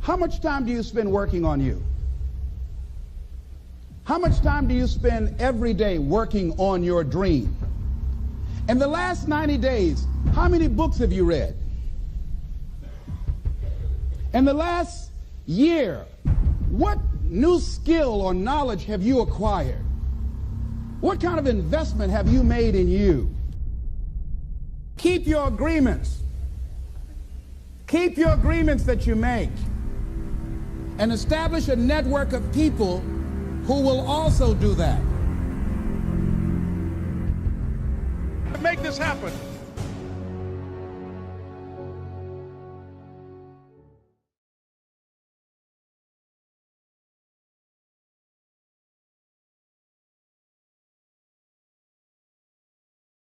How much time do you spend working on you? How much time do you spend every day working on your dream? In the last 90 days, how many books have you read? In the last year, what new skill or knowledge have you acquired? What kind of investment have you made in you? Keep your agreements. Keep your agreements that you make. And establish a network of people who will also do that. Make this happen.